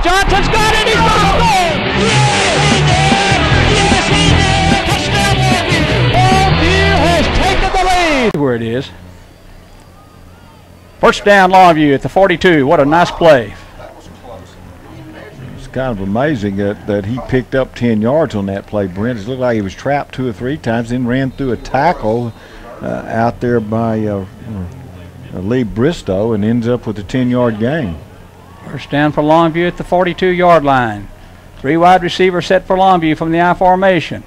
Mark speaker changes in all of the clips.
Speaker 1: Johnson's got it. He's going to score. Yes, he did. Yes, he did. Touchdown, Longview. Longview has taken the lead. Where it is. First down, Longview at the 42. What a nice play.
Speaker 2: It's kind of amazing that he picked up 10 yards on that play, Brent. It looked like he was trapped 2 or 3 times, then ran through a tackle out there by Lee Bristow and ends up with a 10-yard gain.
Speaker 1: First down for Longview at the 42-yard line. 3 wide receivers set for Longview from the I formation.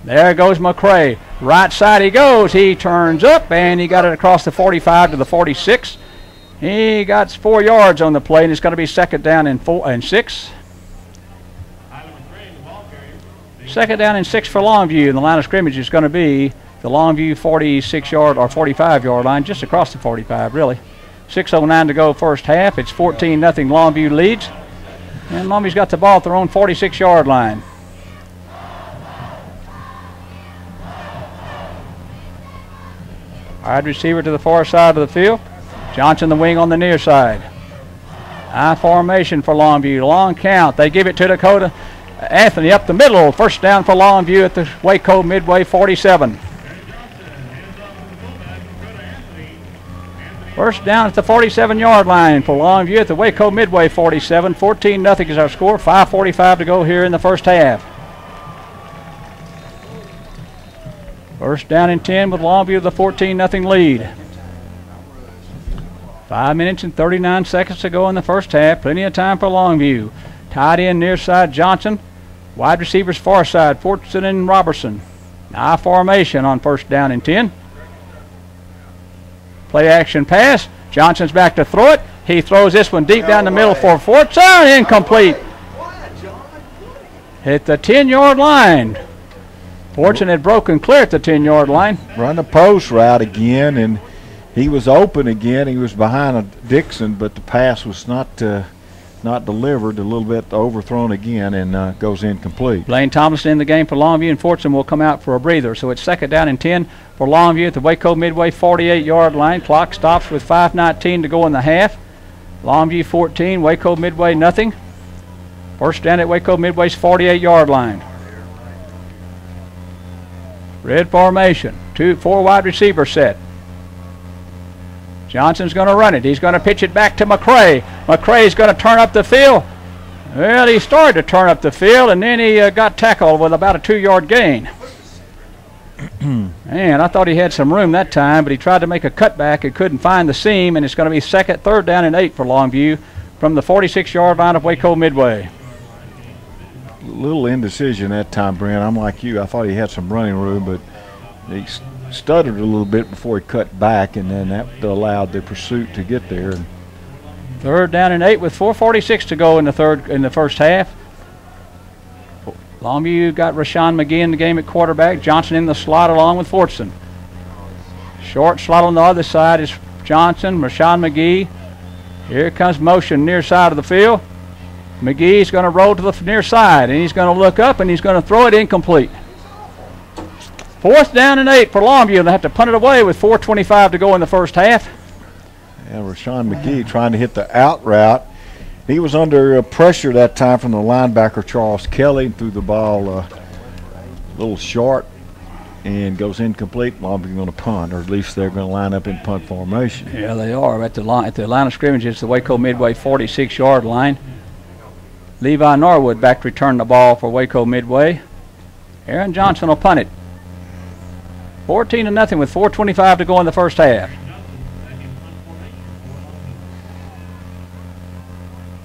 Speaker 1: There goes McCray. Right side he goes. He turns up, and he got it across the 45 to the 46. He got 4 yards on the play, and it's going to be second down and 6. Second down and 6 for Longview, and the line of scrimmage is going to be the Longview 46-yard or 45-yard line, just across the 45, really. 6:09 to go first half. It's 14-0 Longview leads, and Longview's got the ball at their own 46-yard line. Wide receiver to the far side of the field. Johnson the wing on the near side. I formation for Longview. Long count. They give it to Dakota Anthony up the middle. First down for Longview at the Waco Midway 47. First down at the 47-yard line for Longview at the Waco Midway 47. 14-0 is our score. 5:45 to go here in the first half. First down and 10 with Longview with a 14-0 lead. 5 minutes and 39 seconds to go in the first half. Plenty of time for Longview. Tight end near side Johnson. Wide receivers far side Fortson and Robertson. I formation on first down and 10. Play action pass. Johnson's back to throw it. He throws this one deep down the middle for Fortson. Incomplete. Hit the 10-yard line. Fortson had broken clear at the 10-yard line.
Speaker 2: Run the post route again, and he was open again. He was behind a Dixon, but the pass was not delivered. A little bit overthrown again, and goes incomplete.
Speaker 1: Blaine Thomason in the game for Longview, and Fortson will come out for a breather. So it's second down and 10 for Longview at the Waco Midway 48-yard line. Clock stops with 5:19 to go in the half. Longview 14, Waco Midway nothing. First down at Waco Midway's 48-yard line. Red formation. 4 wide receiver set. Johnson's going to run it. He's going to pitch it back to McCray. McCray's going to turn up the field. Well, he started to turn up the field, and then he got tackled with about a 2-yard gain. Man, I thought he had some room that time, but he tried to make a cutback and couldn't find the seam, and it's going to be third down and 8 for Longview from the 46-yard line of Waco Midway.
Speaker 2: Little indecision that time, Brent. I'm like you. I thought he had some running room, but he stuttered a little bit before he cut back, and then that allowed the pursuit to get there.
Speaker 1: Third down and 8 with 4:46 to go in the first half. Longview got Rashawn McGee in the game at quarterback. Johnson in the slot along with Fortson. Short slot on the other side is Johnson, Rashawn McGee. Here comes motion near side of the field. McGee's going to roll to the near side, and he's going to look up, and he's going to throw it incomplete. Fourth down and 8 for Longview. They have to punt it away with 4:25 to go in the first half.
Speaker 2: Yeah, Rashawn McGee trying to hit the out route. He was under pressure that time from the linebacker Charles Kelly, and threw the ball a little short and goes incomplete. Longview going to punt, or at least they're going to line up in punt formation.
Speaker 1: Yeah, they are at the line of scrimmage. It's the Waco Midway 46-yard line. Levi Norwood back to return the ball for Waco Midway. Aaron Johnson will punt it. 14-0 with 4:25 to go in the first half.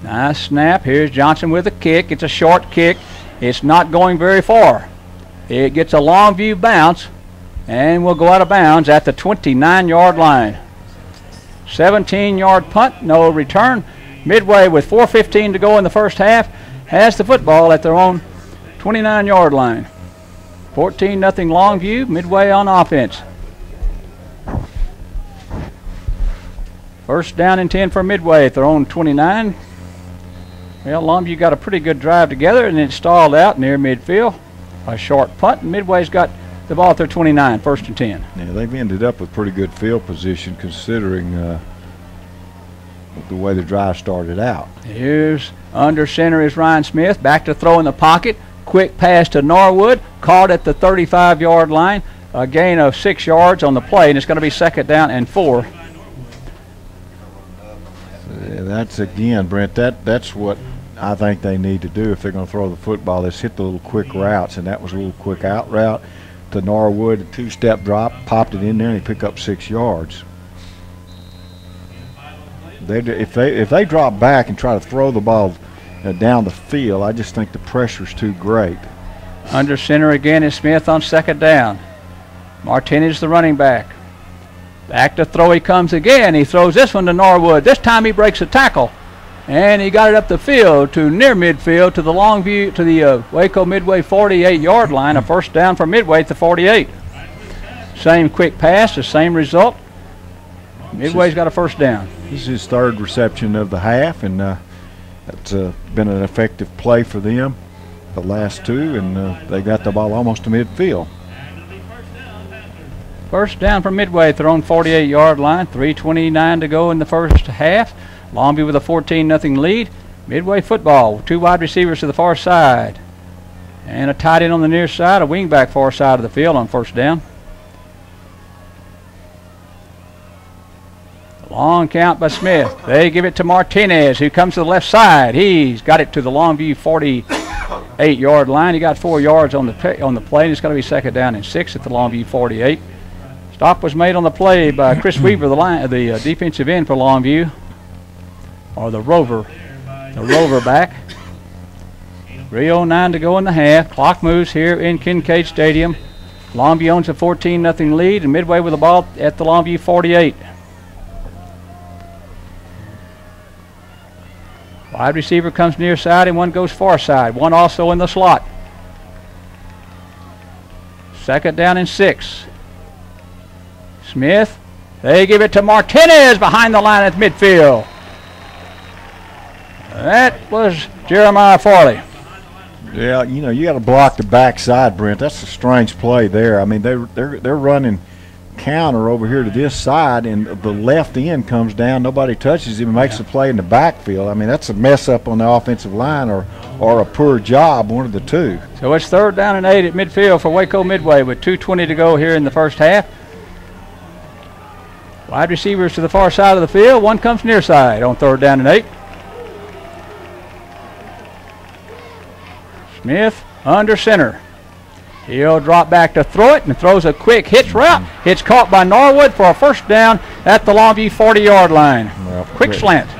Speaker 1: Nice snap. Here's Johnson with a kick. It's a short kick. It's not going very far. It gets a Longview bounce and will go out of bounds at the 29-yard line. 17-yard punt, no return. Midway with 4:15 to go in the first half has the football at their own 29-yard line. 14-0 Longview. Midway on offense. First down and 10 for Midway at their own 29. Well, Longview got a pretty good drive together, and it stalled out near midfield. A short punt, and Midway's got the ball at their 29, first and 10.
Speaker 2: Yeah, they've ended up with pretty good field position considering the way the drive started out.
Speaker 1: Here's Under center is Ryan Smith. Back to throw in the pocket. Quick pass to Norwood. Caught at the 35-yard line. A gain of 6 yards on the play, and it's going to be 2nd down and 4.
Speaker 2: That's, again, Brent, that's what I think they need to do if they're going to throw the football. Let's hit the little quick routes, and that was a little quick out route to Norwood. A 2-step drop, popped it in there, and he picked up 6 yards. If they drop back and try to throw the ball down the field, I just think the pressure's too great.
Speaker 1: Under center again is Smith on 2nd down. Martinez the running back. Back to throw he comes again. He throws this one to Norwood. This time he breaks a tackle. And he got it up the field to near midfield to the Longview, to the Waco Midway 48-yard line. A 1st down for Midway at the 48. Same quick pass, the same result. Midway's got a 1st down.
Speaker 2: This is his 3rd reception of the half, and that's been an effective play for them the last 2, and they got the ball almost to midfield.
Speaker 1: 1st down for Midway at their own 48-yard line. 3:29 to go in the 1st half. Longview with a 14-0 lead. Midway football. 2 wide receivers to the far side. And a tight end on the near side, a wing back far side of the field on 1st down. Long count by Smith. They give it to Martinez, who comes to the left side. He's got it to the Longview 48-yard line. He got 4 yards on the play, and it's going to be 2nd down and 6 at the Longview 48. Stop was made on the play by Chris Weaver, the defensive end for Longview, or the rover back. 3:09 to go in the half. Clock moves here in Kincaide Stadium. Longview owns a 14-0 lead, and Midway with the ball at the Longview 48. Wide receiver comes near side, and one goes far side. One also in the slot. 2nd down and 6. Smith, they give it to Martinez behind the line at midfield. That was Jeremiah Farley.
Speaker 2: Yeah, you know, you got to block the backside, Brent. That's a strange play there. I mean, they're running counter over here to this side, and the left end comes down. Nobody touches him and makes a play in the backfield. I mean, that's a mess up on the offensive line or a poor job, one of the two.
Speaker 1: So it's 3rd down and 8 at midfield for Waco Midway with 2:20 to go here in the 1st half. Wide receivers to the far side of the field. One comes near side on 3rd down and 8. Smith under center. He'll drop back to throw it and throws a quick hitch route. It's caught by Norwood for a 1st down at the Longview 40-yard line. Well, quick slant.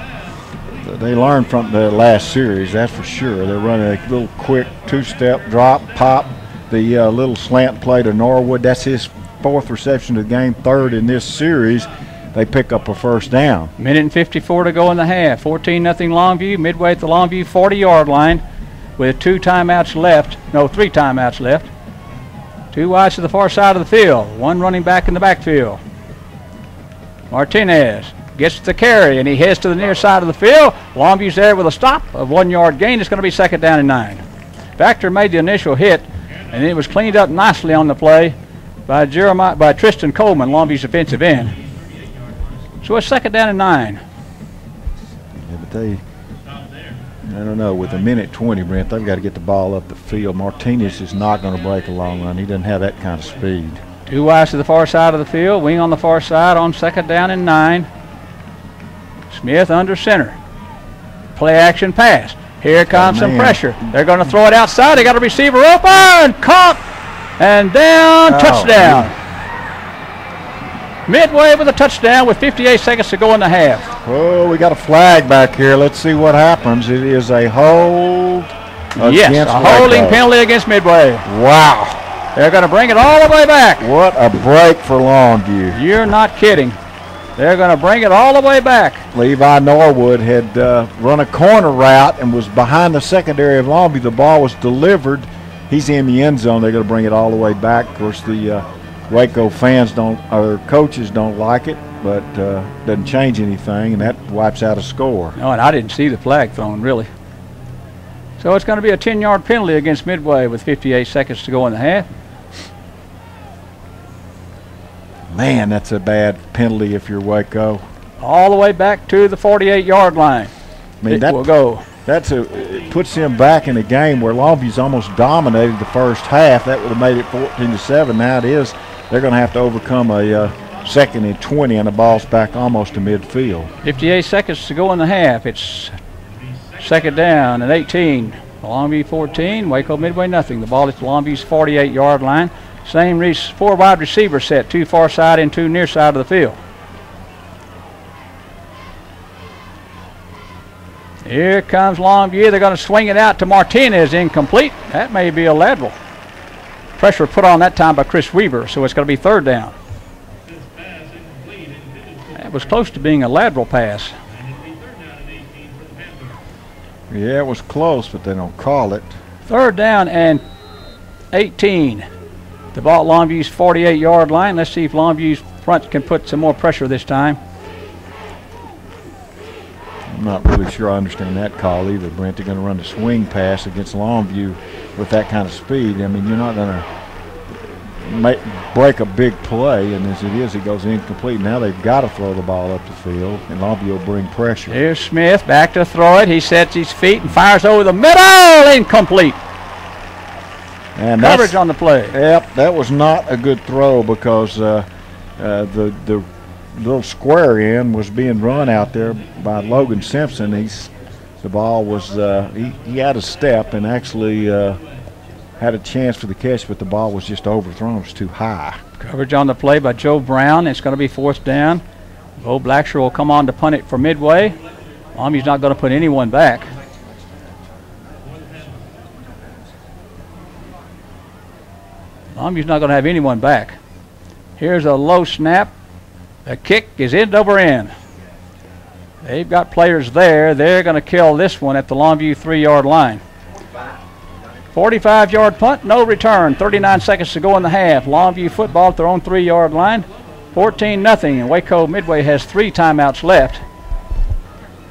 Speaker 2: They learned from the last series, that's for sure. They're running a little quick 2-step drop, pop, the little slant play to Norwood. That's his 4th reception of the game, 3rd in this series. They pick up a 1st down. 1:54 to go in the half. 14-0 Longview. Midway at the Longview 40-yard line with 3 timeouts left. 2 wides to the far side of the field. One running back in the backfield. Martinez gets the carry, and he heads to the near side of the field. Longview's there with a stop of 1-yard gain. It's going to be 2nd down and 9. Factor made the initial hit, and it was cleaned up nicely on the play by Tristan Coleman, Longview's defensive end. So it's 2nd down and 9. Yeah, but I don't know, with 1:20, Brent, they've got to get the ball up the field. Martinez is not going to break a long run. He doesn't have that kind of speed.
Speaker 1: 2 wides to the far side of the field. Wing on the far side on 2nd down and 9. Smith under center. Play action pass. Here comes some pressure. They're going to throw it outside. They got a receiver open. Caught and down. Touchdown. Man. Midway with a touchdown with 58 seconds to go in the half.
Speaker 2: Oh, we got a flag back here. Let's see what happens. It is a hold.
Speaker 1: Yes, a holding penalty against Midway.
Speaker 2: Wow.
Speaker 1: They're going to bring it all the way back.
Speaker 2: What a break for Longview.
Speaker 1: You're not kidding. They're going to bring it all the way back.
Speaker 2: Levi Norwood had run a corner route and was behind the secondary of Longview. The ball was delivered. He's in the end zone. They're going to bring it all the way back. Of course, the Waco fans or coaches don't like it, but doesn't change anything, and that wipes out a score.
Speaker 1: No, and I didn't see the flag thrown, really. So it's going to be a 10-yard penalty against Midway with 58 seconds to go in the half.
Speaker 2: Man, that's a bad penalty if you're Waco.
Speaker 1: All the way back to the 48-yard line. I mean, that will go.
Speaker 2: it puts him back in a game where Longview's almost dominated the first half. That would have made it 14-7. Now it is. They're going to have to overcome a 2nd and 20, and the ball's back almost to midfield.
Speaker 1: 58 seconds to go in the half. It's 2nd down and 18. Longview 14, Waco Midway nothing. The ball is Longview's 48-yard line. Same 4 wide receiver set, 2 far side and 2 near side of the field. Here comes Longview. They're going to swing it out to Martinez, incomplete. That may be a lateral. Pressure put on that time by Chris Weaver, so it's going to be 3rd down. That was close to being a lateral pass.
Speaker 2: Yeah, it was close, but they don't call it.
Speaker 1: 3rd down and 18. The ball at Longview's 48-yard line. Let's see if Longview's front can put some more pressure this time.
Speaker 2: I'm not really sure I understand that call either, Brent. They're going to run the swing pass against Longview with that kind of speed. I mean, you're not going to break a big play, and as it is, it goes incomplete. Now they've got to throw the ball up the field, and Longview will bring pressure.
Speaker 1: Here's Smith back to throw it. He sets his feet and fires over the middle. Incomplete. And coverage on the play.
Speaker 2: Yep, that was not a good throw because the little square end was being run out there by Logan Simpson. The ball was he had a step and actually had a chance for the catch, but the ball was just overthrown. It was too high.
Speaker 1: Coverage on the play by Joe Brown. It's going to be 4th down. Bo Blacksher will come on to punt it for Midway. Longview's not going to put anyone back. Longview's not going to have anyone back. Here's a low snap. The kick is end over end. They've got players there. They're going to kill this one at the Longview 3-yard line. 45-yard punt, no return. 39 seconds to go in the half. Longview football at their own 3-yard line. 14-0, and Waco Midway has 3 timeouts left.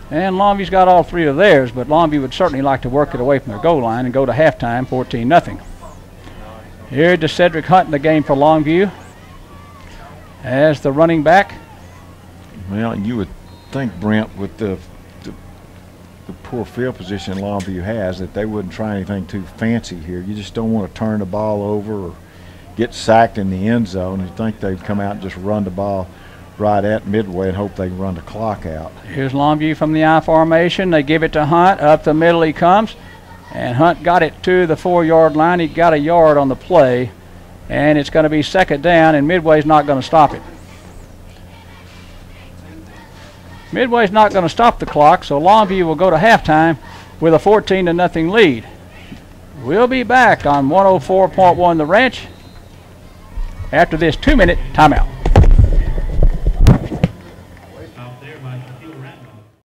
Speaker 1: And Longview's got all 3 of theirs, but Longview would certainly like to work it away from their goal line and go to halftime 14-0. Here to Cedric Hunt in the game for Longview as the running back.
Speaker 2: Well, you would think, Brent, with the poor field position Longview has, that they wouldn't try anything too fancy here. You just don't want to turn the ball over or get sacked in the end zone. You think they'd come out and just run the ball right at Midway and hope they can run the clock out.
Speaker 1: Here's Longview from the I formation. They give it to Hunt. Up the middle he comes. And Hunt got it to the 4-yard line. He got a yard on the play. And it's going to be 2nd down, and Midway's not going to stop it. Midway's not going to stop the clock, so Longview will go to halftime with a 14-0 lead. We'll be back on 104.1 The Ranch after this 2-minute timeout.